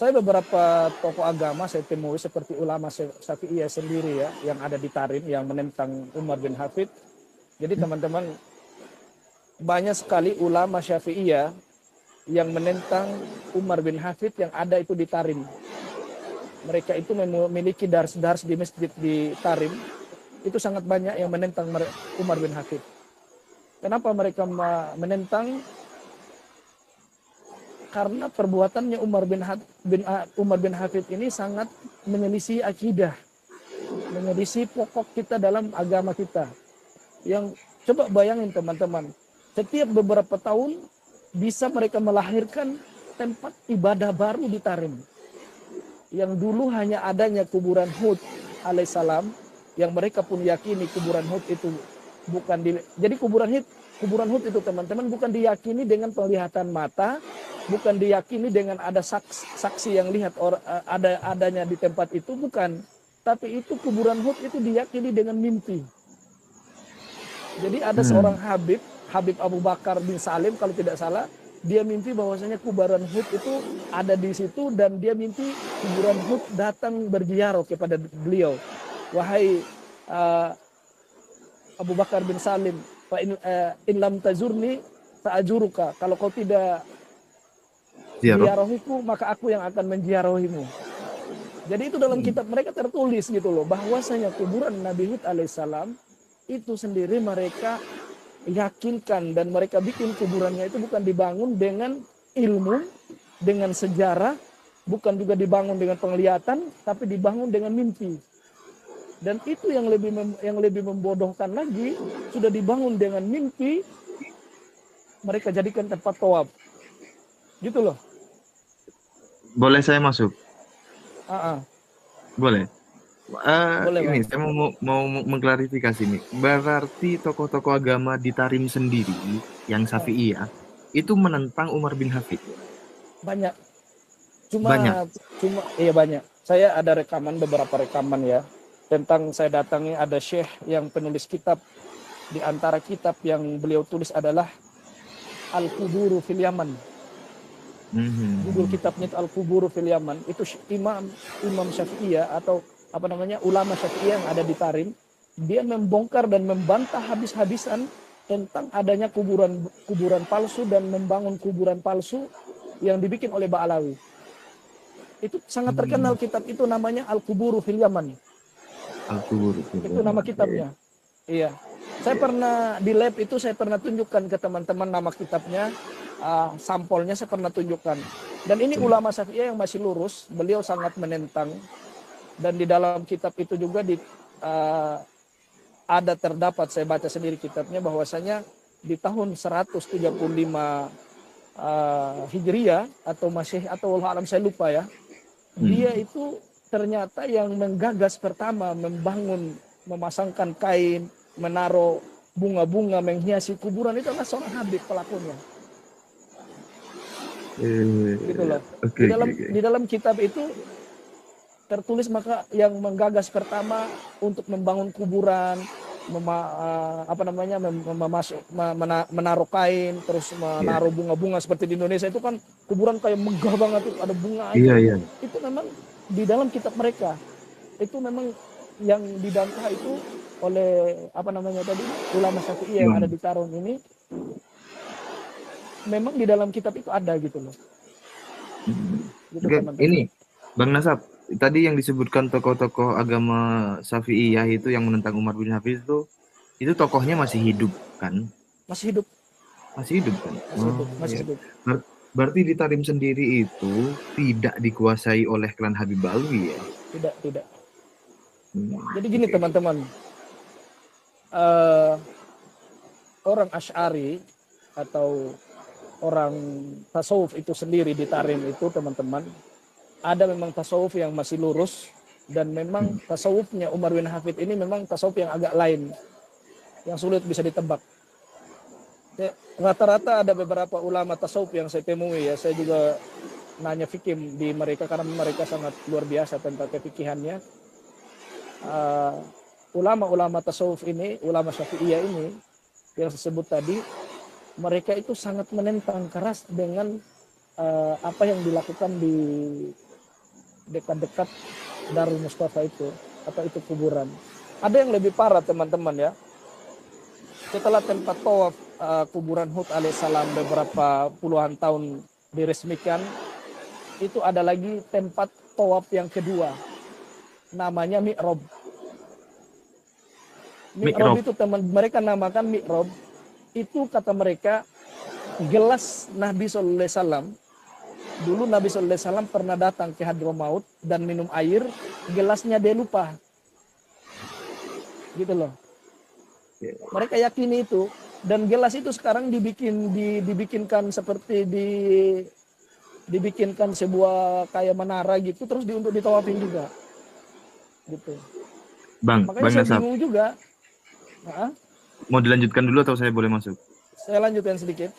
saya beberapa tokoh agama saya temui seperti ulama Syafi'iyah sendiri ya, yang ada di Tarim yang menentang Umar bin Hafid. Jadi teman-teman, banyak sekali ulama Syafi'iyah yang menentang Umar bin Hafid yang ada itu di Tarim. Mereka itu memiliki dars-dars di masjid di Tarim. Itu sangat banyak yang menentang Umar bin Hafid. Kenapa mereka menentang? Karena perbuatannya Umar bin Hafid ini sangat menyelisih akidah, menyelisih pokok kita dalam agama kita. Yang coba bayangin teman-teman, setiap beberapa tahun bisa mereka melahirkan tempat ibadah baru di Tarim. Yang dulu hanya adanya kuburan Hud alaihissalam, yang mereka pun yakini kuburan Hud itu bukan jadi kuburan Hud itu teman-teman bukan diyakini dengan penglihatan mata, bukan diyakini dengan ada saksi yang lihat adanya di tempat itu, bukan. Tapi itu kuburan Hud itu diyakini dengan mimpi. Jadi ada seorang Habib Abu Bakar bin Salim kalau tidak salah, dia mimpi bahwasanya kuburan Hud itu ada di situ, dan dia mimpi kuburan Hud datang berziarah kepada beliau. Wahai Abu Bakar bin Salim, in lam tazurni ta'ajuruka, kalau kau tidak ziarahiku maka aku yang akan menziarahimu. Jadi itu dalam kitab mereka tertulis gitu loh, bahwasanya kuburan Nabi Hud alaihissalam itu sendiri mereka yakinkan, dan mereka bikin kuburannya itu bukan dibangun dengan ilmu, dengan sejarah, bukan juga dibangun dengan penglihatan, tapi dibangun dengan mimpi. Dan itu yang lebih membodohkan lagi, sudah dibangun dengan mimpi, mereka jadikan tempat tawaf. Gitu loh. Boleh saya masuk? Boleh. Boleh, ini saya mau mengklarifikasi nih. Berarti tokoh-tokoh agama di Tarim sendiri yang Syafi'iyah itu menentang Umar bin Hafid. Banyak. Iya banyak. Saya ada beberapa rekaman ya, tentang saya datangi ada syekh yang penulis kitab. Di antara kitab yang beliau tulis adalah Al-Quburu fil Yaman. Judul kitabnya itu Al-Quburu fil Yaman. Itu imam Syafi'iyah atau ulama Syafi'iyah yang ada di Tarim. Dia membongkar dan membantah habis-habisan tentang adanya kuburan palsu dan membangun kuburan palsu yang dibikin oleh Ba'alawi. Itu sangat terkenal kitab itu, namanya Al-Quburu fil Yaman. Itu nama kitabnya. Iya. Saya pernah di lab itu, saya pernah tunjukkan ke teman-teman nama kitabnya, sampelnya saya pernah tunjukkan. Dan ini ulama Syafi'iyah yang masih lurus, beliau sangat menentang. Dan di dalam kitab itu juga ada terdapat, saya baca sendiri kitabnya, bahwasanya di tahun 135 Hijriah atau Masehi atau Allah alam saya lupa ya. Dia itu ternyata yang menggagas pertama memasangkan kain, menaruh bunga-bunga menghiasi kuburan, itu adalah seorang Habib pelakunya. Gitu loh. Di dalam kitab itu tertulis maka yang menggagas pertama untuk membangun kuburan, menaruh kain, terus menaruh bunga-bunga seperti di Indonesia itu kan kuburan kayak megah banget, itu ada bunga itu. Itu memang di dalam kitab mereka. Itu memang yang dibantah itu oleh ulama Syafi'iyah yang ada di Tarim ini. Memang di dalam kitab itu ada gitu loh. Gitu, ini Bang Nasab, tadi yang disebutkan tokoh-tokoh agama Syafi'iyah itu yang menentang Umar bin Hafid itu tokohnya masih hidup kan? Masih hidup. Masih hidup kan? Masih hidup. Berarti di Tarim sendiri itu tidak dikuasai oleh klan Habib Alwi ya? Tidak. Jadi gini teman-teman, orang Asy'ari atau orang tasawuf itu sendiri di Tarim itu teman-teman, ada memang tasawuf yang masih lurus, dan memang tasawufnya Umar bin Hafid ini memang tasawuf yang agak lain, yang sulit bisa ditebak. Rata-rata ada beberapa ulama tasawuf yang saya temui ya, saya juga nanya fikih di mereka karena mereka sangat luar biasa tentang kefikihannya. Ulama-ulama tasawuf ini, ulama Syafi'iyah ini yang saya sebut tadi, mereka itu sangat menentang keras dengan apa yang dilakukan di dekat-dekat Darul Mustafa itu, atau itu kuburan. Ada yang lebih parah teman-teman ya. Setelah tempat tawaf kuburan Hud alaihissalam beberapa puluhan tahun diresmikan, itu ada lagi tempat tawaf yang kedua, namanya mi'rab. Mi'rab Mikrop. itu mereka namakan mi'rab. Itu kata mereka gelas Nabi Sallallahu Alaihi Wasallam. Dulu Nabi Sallallahu Alaihi Wasallam pernah datang ke Hadramaut dan minum air, gelasnya dia lupa. Gitu loh. Mereka yakini itu, dan gelas itu sekarang dibikinkan seperti dibikinkan sebuah kayak menara gitu, terus untuk ditawafin juga. Gitu. Bang Makanya saya Nasab, bingung juga. Nah, mau dilanjutkan dulu atau saya boleh masuk? saya lanjutkan sedikit.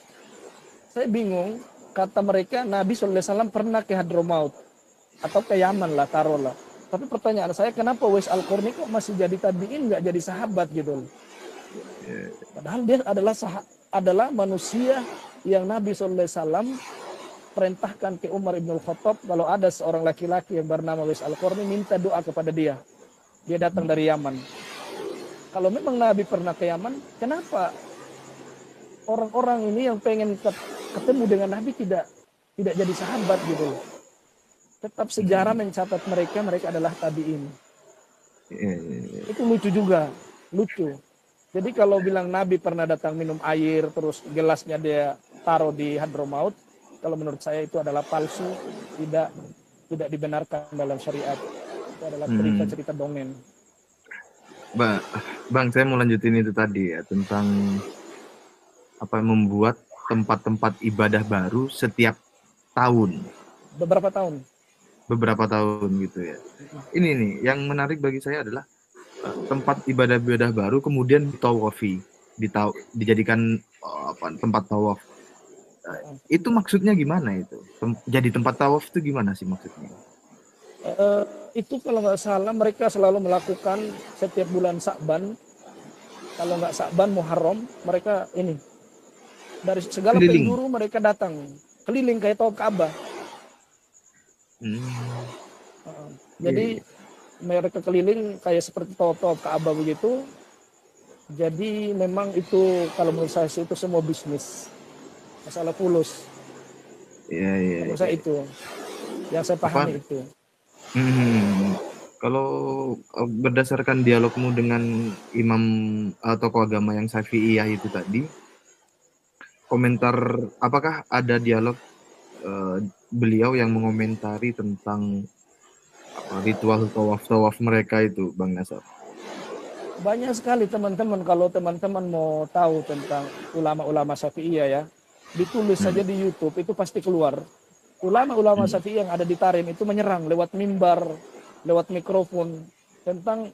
Saya bingung, kata mereka Nabi Sallallahu Alaihi Wasallam pernah ke Hadramaut atau ke Yaman lah, taruhlah. Tapi pertanyaan saya, kenapa Uwais Al-Qarni kok masih jadi tabi'in, nggak jadi sahabat gitu loh. Padahal dia adalah manusia yang Nabi Sallallahu Alaihi Wasallam perintahkan ke Umar ibn Khattab, kalau ada seorang laki-laki yang bernama Uwais Al-Qarni, minta doa kepada dia. Dia datang dari Yaman. Kalau memang Nabi pernah ke Yaman, kenapa orang-orang ini yang pengen ketemu dengan Nabi tidak jadi sahabat gitu loh. Tetap sejarah mencatat mereka adalah tabi'in. Itu lucu juga, lucu. Jadi kalau bilang Nabi pernah datang minum air, terus gelasnya dia taruh di Hadramaut, kalau menurut saya itu adalah palsu, tidak dibenarkan dalam syariat. Itu adalah cerita-cerita dongeng. Bang, saya mau lanjutin itu tadi ya, tentang apa membuat tempat-tempat ibadah baru setiap tahun. Beberapa tahun gitu ya. Ini nih yang menarik bagi saya adalah tempat ibadah-ibadah baru kemudian ditawafi, dijadikan tempat tawaf. Itu maksudnya gimana itu? Jadi tempat tawaf itu gimana sih maksudnya? Itu kalau nggak salah mereka selalu melakukan setiap bulan Sa'ban. Kalau nggak Sa'ban, Muharram, mereka ini dari segala penjuru mereka datang keliling kayak tawaf Ka'bah. Jadi mereka keliling kayak seperti tawaf Ka'bah begitu. Jadi memang itu kalau menurut saya itu semua bisnis, masalah fulus. Menurut saya itu yang saya pahami itu. Kalau berdasarkan dialogmu dengan imam tokoh agama yang Syafi'iyah itu tadi, komentar apakah ada dialog beliau yang mengomentari tentang ritual tawaf mereka itu, Bang Nasab? Banyak sekali teman-teman, kalau teman-teman mau tahu tentang ulama-ulama Syafi'iyah ya, ditulis saja di YouTube itu pasti keluar. Ulama-ulama Syafi'i yang ada di Tarim itu menyerang lewat mimbar, lewat mikrofon tentang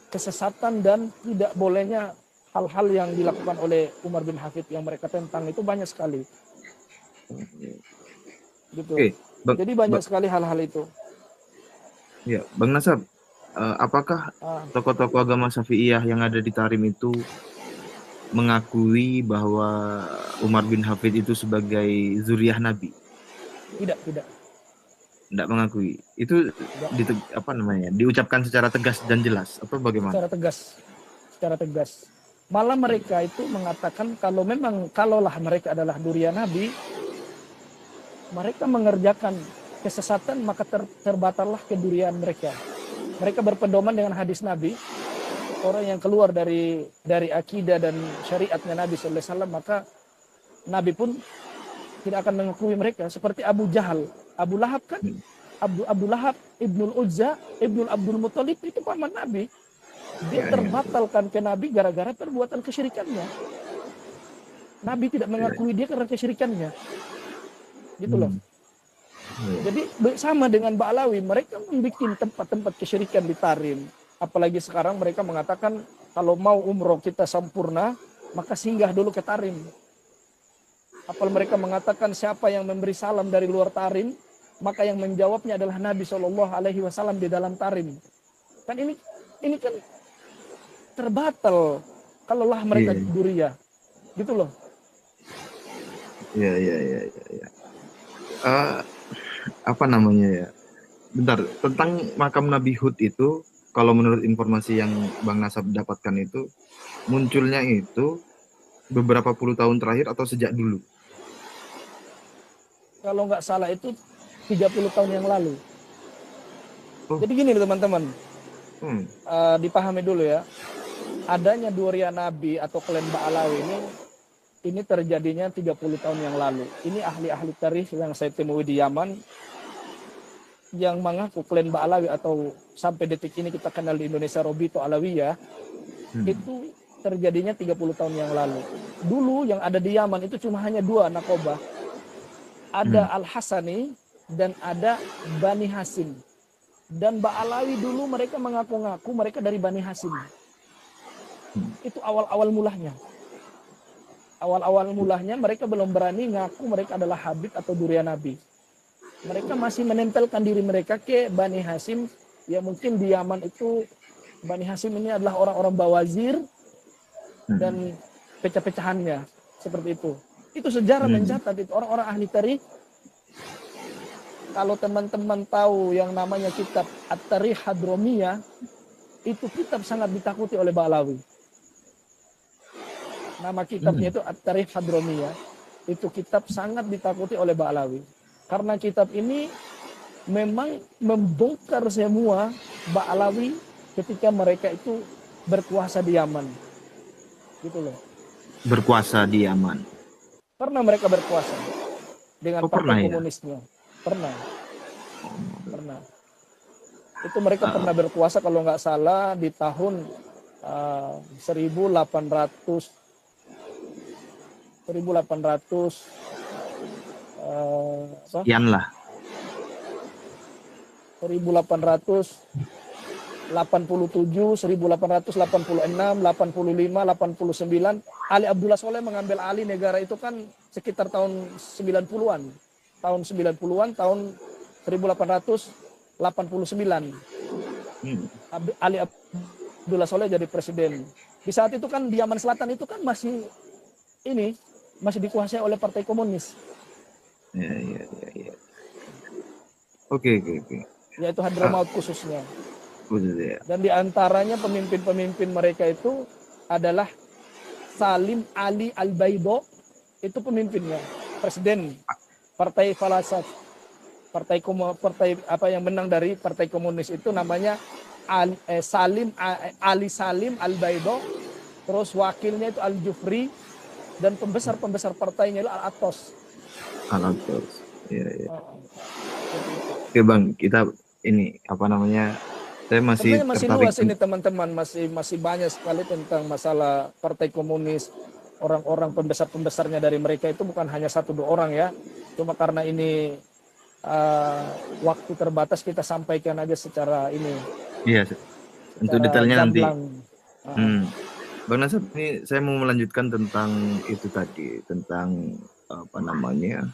kesesatan dan tidak bolehnya hal-hal yang dilakukan oleh Umar bin Hafid yang mereka tentang itu banyak sekali. Gitu. Jadi banyak sekali hal-hal itu. Ya, Bang Nasab, apakah tokoh-tokoh agama Syafi'iyah yang ada di Tarim itu mengakui bahwa Umar bin Hafid itu sebagai zuriyah Nabi? Tidak mengakui. Itu diucapkan secara tegas dan jelas atau bagaimana? Secara tegas. Malah mereka itu mengatakan kalaulah mereka adalah zuriyah Nabi, mereka mengerjakan kesesatan maka terbatallah kedurian mereka. Mereka berpedoman dengan hadis Nabi. Orang yang keluar dari akidah dan syariatnya Nabi Sallallahu Alaihi Wasallam, maka Nabi pun tidak akan mengakui mereka. Seperti Abu Jahal, Abu Lahab kan, Abu Lahab Ibnul Uzza, Ibnul Abdul Muttalib itu paman Nabi. Dia terbatalkan ke Nabi gara-gara perbuatan kesyirikannya. Nabi tidak mengakui dia karena kesyirikannya. Gitu loh. Jadi sama dengan Ba'alawi, mereka membuat tempat-tempat kesyirikan di Tarim. Apalagi sekarang mereka mengatakan kalau mau umroh kita sempurna, maka singgah dulu ke Tarim. Apalagi mereka mengatakan siapa yang memberi salam dari luar Tarim, maka yang menjawabnya adalah Nabi Shallallahu Alaihi Wasallam di dalam Tarim. Kan ini kan terbatal kalaulah mereka dzurriyyah, gitu loh. Apa namanya ya? bentar, tentang makam Nabi Hud itu, kalau menurut informasi yang Bang Nasab dapatkan itu, munculnya itu beberapa puluh tahun terakhir atau sejak dulu? Kalau nggak salah itu 30 tahun yang lalu. Oh, Jadi gini teman-teman, hmm, dipahami dulu ya. Adanya Durian Nabi atau klan Ba'alawi ini terjadinya 30 tahun yang lalu. Ini ahli-ahli tarikh yang saya temui di Yaman yang mengaku klan Ba'alawi atau sampai detik ini kita kenal di Indonesia Robito Alawiyah, itu terjadinya 30 tahun yang lalu. Dulu yang ada di Yaman itu cuma hanya 2 nakobah. Ada Al-Hasani dan ada Bani Hasim. Dan Ba'alawi dulu mereka mengaku-ngaku mereka dari Bani Hasim. Itu awal-awal mulanya. Awal-awal mulanya mereka belum berani ngaku mereka adalah Habib atau Durian Nabi. Mereka masih menempelkan diri mereka ke Bani Hasim. Ya mungkin di Yaman itu Bani Hasim ini adalah orang-orang bawazir dan pecah-pecahannya. Seperti itu. Itu sejarah mencatat itu orang-orang ahli tarikh. Kalau teman-teman tahu yang namanya kitab At-Tarikh Hadromiyah, itu kitab sangat ditakuti oleh Ba'alawi. Nama kitabnya itu At-Tarikh Hadromiyah. Itu kitab sangat ditakuti oleh Ba'alawi. Karena kitab ini memang membongkar semua Ba'alawi ketika mereka itu berkuasa di Yaman. Gitu loh. berkuasa di Yaman. Pernah mereka berkuasa dengan pernah partai ya? komunisnya. Pernah. Itu mereka pernah berkuasa kalau nggak salah di tahun 1800 Sekian lah. 1887, 1886, 85, 89. Ali Abdullah Soleh mengambil alih negara itu kan sekitar tahun 90-an. Tahun 90-an, tahun 1889. Ali Abdullah Soleh jadi presiden. Di saat itu kan di Yaman Selatan itu kan masih dikuasai oleh Partai Komunis. Ya. Oke. Yaitu Hadramaut khususnya. Ya. Dan di antaranya pemimpin-pemimpin mereka itu adalah Salim Ali Al-Baido, itu pemimpinnya, presiden Partai Falasat. Partai apa yang menang dari Partai Komunis itu namanya Ali Salim Al-Baido, terus wakilnya itu Al-Jufri, dan pembesar partainya itu Al-Atos. Ya. Oke Bang, kita ini apa namanya? Saya masih sebenarnya masih luas ini teman-teman, masih banyak sekali tentang masalah Partai Komunis. Orang-orang pembesarnya dari mereka itu bukan hanya 1-2 orang ya. Cuma karena ini waktu terbatas kita sampaikan aja secara ini. Iya. Untuk detailnya nanti. Bang Nasab, ini saya mau melanjutkan tentang itu tadi, tentang apa namanya?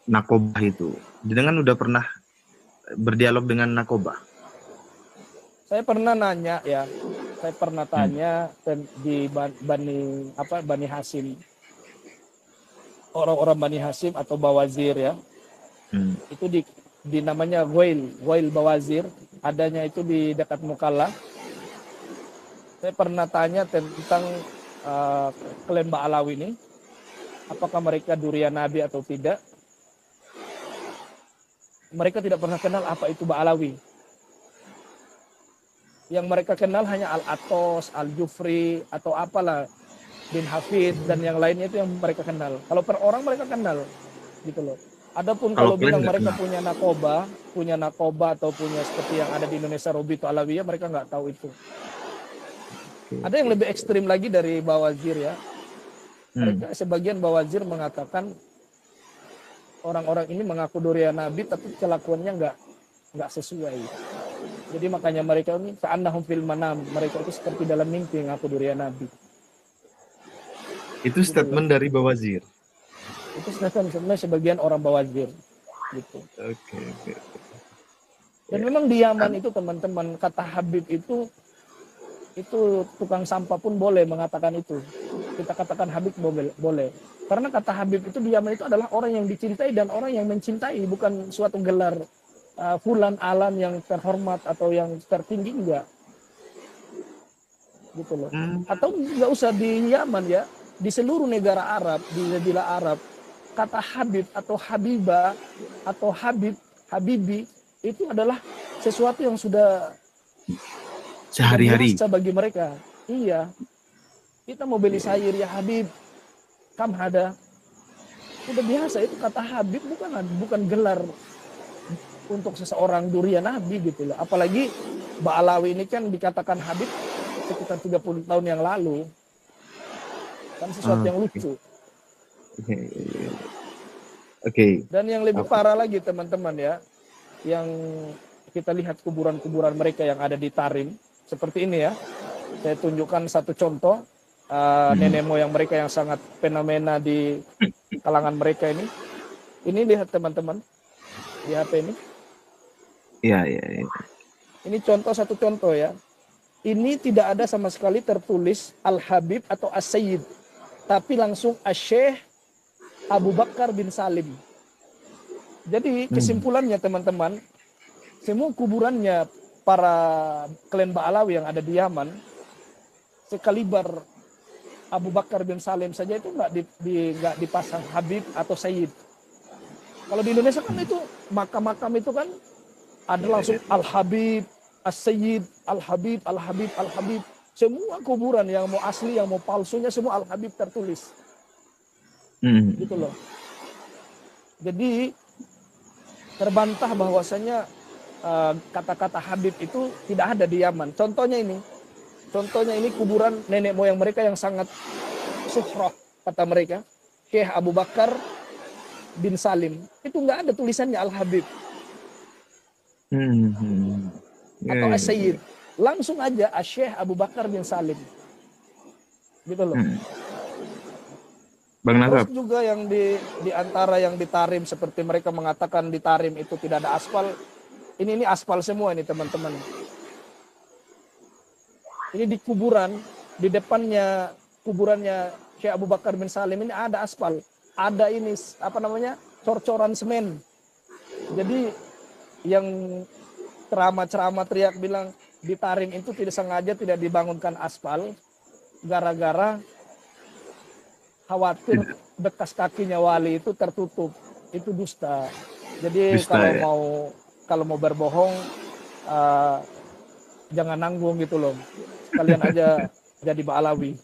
Nakobah itu. Jenengan udah pernah berdialog dengan nakobah? Saya pernah nanya ya, saya pernah tanya di Bani Hasim, orang-orang Bani Hasim atau Bawazir ya, itu di namanya Ghail Bawazir, adanya itu di dekat Mukalla. Saya pernah tanya tentang klan Ba'alawi ini, apakah mereka Durian Nabi atau tidak. Mereka tidak pernah kenal apa itu Ba'alawi. Yang mereka kenal hanya Al-Atos, Al-Jufri, atau apalah, bin Hafid, dan yang lainnya itu yang mereka kenal. Kalau per orang mereka kenal, gitu loh. Adapun kalau bilang mereka punya nakoba atau punya seperti yang ada di Indonesia Robito Alawiyah, mereka nggak tahu itu. Ada yang lebih ekstrim lagi dari Bawazir ya. Mereka sebagian Bawazir mengatakan orang-orang ini mengaku Durian Nabi tapi kelakuannya nggak sesuai. Jadi makanya mereka ini ka'annahum fil manam, mereka itu seperti dalam mimpi mengaku Durian Nabi. Itu statement dari Bawazir. Itu sebenarnya sebagian orang Bawazir gitu. Oke. Dan memang di Yaman itu teman-teman, kata Habib itu tukang sampah pun boleh mengatakan itu. Kita katakan Habib boleh. Karena kata Habib itu di Yaman itu adalah orang yang dicintai dan orang yang mencintai, bukan suatu gelar fulan alam yang terhormat atau yang tertinggi, enggak gitu loh. Atau nggak usah di Yaman ya, di seluruh negara Arab, di Jazirah Arab, kata Habib atau Habibah atau Habib, Habibi itu adalah sesuatu yang sudah Sehari-hari. biasa bagi mereka. Iya, kita mau beli sayur ya Habib, kam ada, udah biasa itu kata Habib, bukan gelar untuk seseorang durian Nabi gitu loh. Apalagi Ba'alawi ini kan dikatakan Habib sekitar 30 tahun yang lalu. Kan sesuatu yang lucu. Oke. Dan yang lebih parah lagi teman-teman ya, yang kita lihat kuburan-kuburan mereka yang ada di Tarim seperti ini ya. Saya tunjukkan satu contoh nenek moyang mereka yang sangat fenomena di kalangan mereka ini. Ini lihat teman-teman di HP ini. Iya. Ini satu contoh ya. Ini tidak ada sama sekali tertulis Al-Habib atau As-Sayyid, tapi langsung Asy-Syaikh Abu Bakar bin Salim. Jadi kesimpulannya teman-teman, semua kuburannya para klan Ba'alawi yang ada di Yaman, sekaliber Abu Bakar bin Salim saja itu nggak dipasang Habib atau Sayyid. Kalau di Indonesia kan itu makam-makam itu kan ada langsung Al-Habib, As-Sayyid, Al-Habib, Al-Habib, Al-Habib. Semua kuburan yang mau asli, yang mau palsunya semua Al-Habib tertulis. Gitu loh. Jadi terbantah bahwasanya kata-kata Habib itu tidak ada di Yaman. Contohnya ini kuburan nenek moyang mereka yang sangat suhroh kata mereka, Syekh Abu Bakar bin Salim. Itu nggak ada tulisannya Al-Habib atau As-Sayyid. Langsung aja Syekh Abu Bakar bin Salim. Gitu loh. Bang Nasab. Terus juga yang di antara yang di Tarim, seperti mereka mengatakan di Tarim itu tidak ada aspal. Ini aspal semua ini teman-teman. Ini di kuburan, di depannya kuburannya Syekh Abu Bakar bin Salim ini ada aspal. Ada ini cor-coran semen. Jadi yang ceramah teriak bilang di Tarim itu tidak sengaja tidak dibangunkan aspal gara-gara khawatir bekas kakinya wali itu tertutup. Itu dusta. Jadi kalau mau berbohong jangan nanggung gitu loh. Kalian aja jadi Ba'alawi.